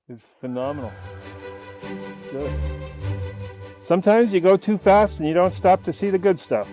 is phenomenal. Good. Sometimes you go too fast and you don't stop to see the good stuff.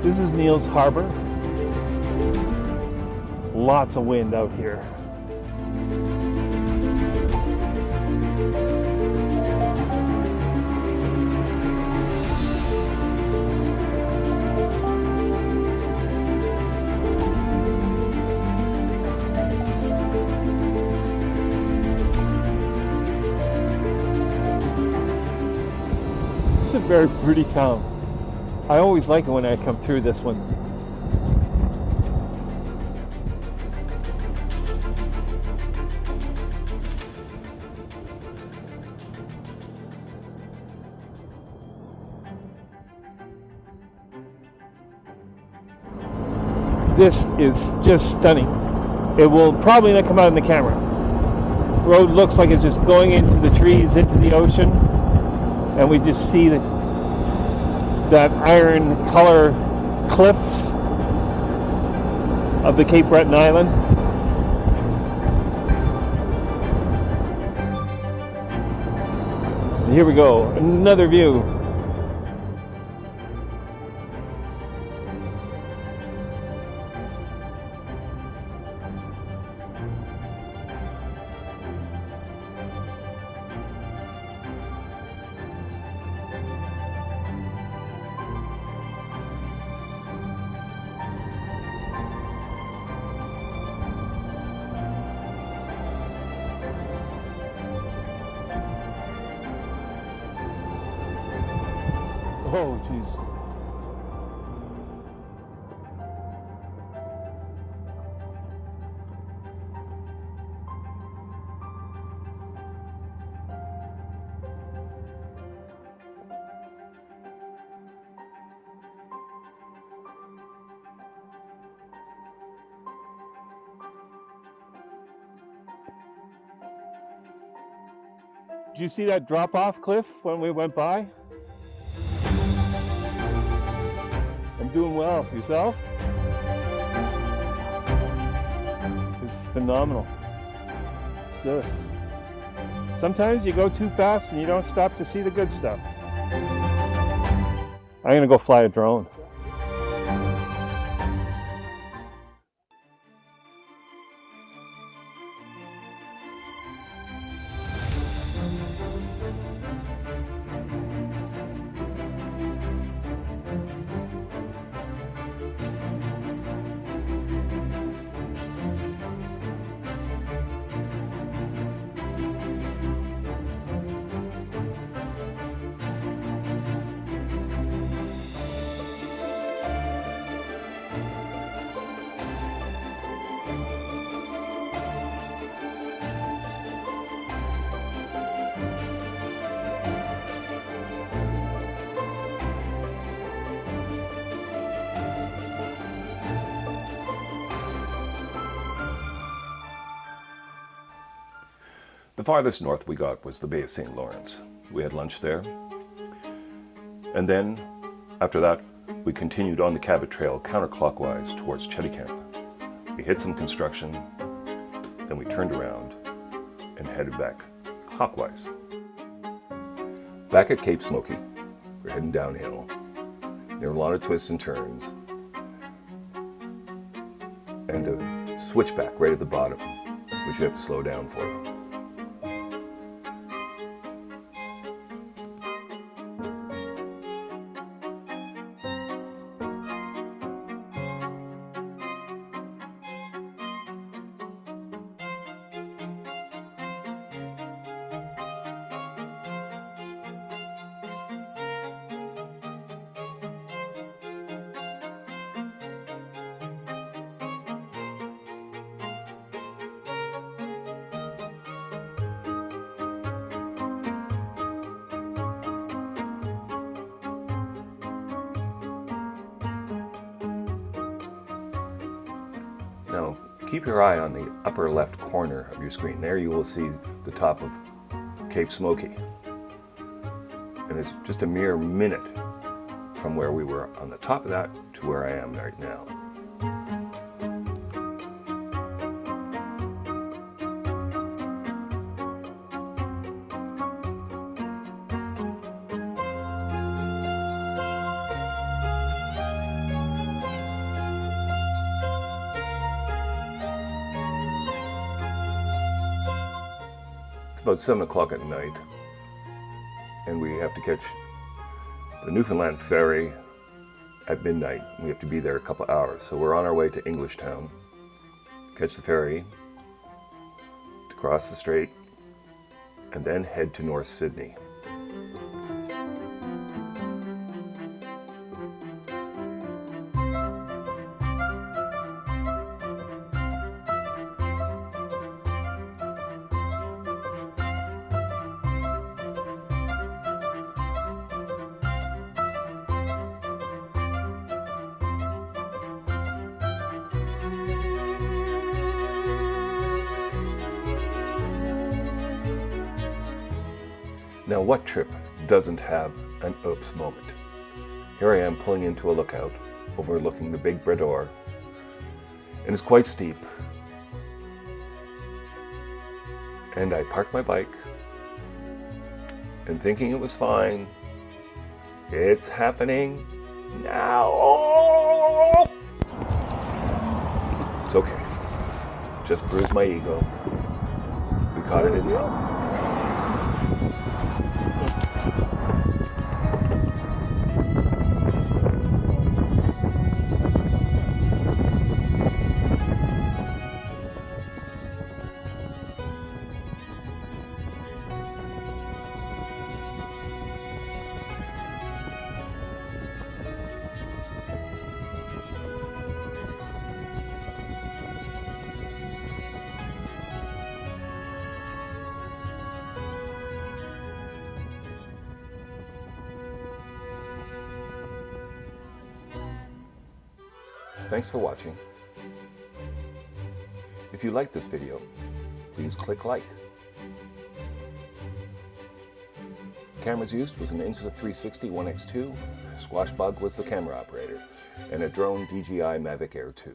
This is Neil's Harbor. Lots of wind out here. It's a very pretty town. I always like it when I come through this one. This is just stunning. It will probably not come out in the camera. The road looks like it's just going into the trees, into the ocean, and we just see that iron color cliffs of the Cape Breton Island. And here we go, another view. Oh, jeez. Did you see that drop-off cliff when we went by? I'm doing well. Yourself? It's phenomenal. Just sometimes you go too fast and you don't stop to see the good stuff. I'm gonna go fly a drone. The farthest north we got was the Bay of St. Lawrence. We had lunch there. And then, after that, we continued on the Cabot Trail counterclockwise towards Cheticamp. We hit some construction, then we turned around and headed back clockwise. Back at Cape Smoky, we're heading downhill. There were a lot of twists and turns. And a switchback right at the bottom, which you have to slow down for. Now, keep your eye on the upper left corner of your screen. There you will see the top of Cape Smoky. And it's just a mere minute from where we were on the top of that to where I am right now. It's about 7 o'clock at night, and we have to catch the Newfoundland ferry at midnight. We have to be there a couple hours, so we're on our way to Englishtown, catch the ferry, to cross the strait, and then head to North Sydney. Now, what trip doesn't have an oops moment? Here I am pulling into a lookout overlooking the big Breton, and it's quite steep. And I parked my bike, and thinking it was fine, it's happening now. Oh! It's okay. Just bruised my ego. We caught it in time. Thanks for watching. If you liked this video, please click like. Cameras used was an Insta360 1X2, Squashbug was the camera operator, and a drone DJI Mavic Air 2.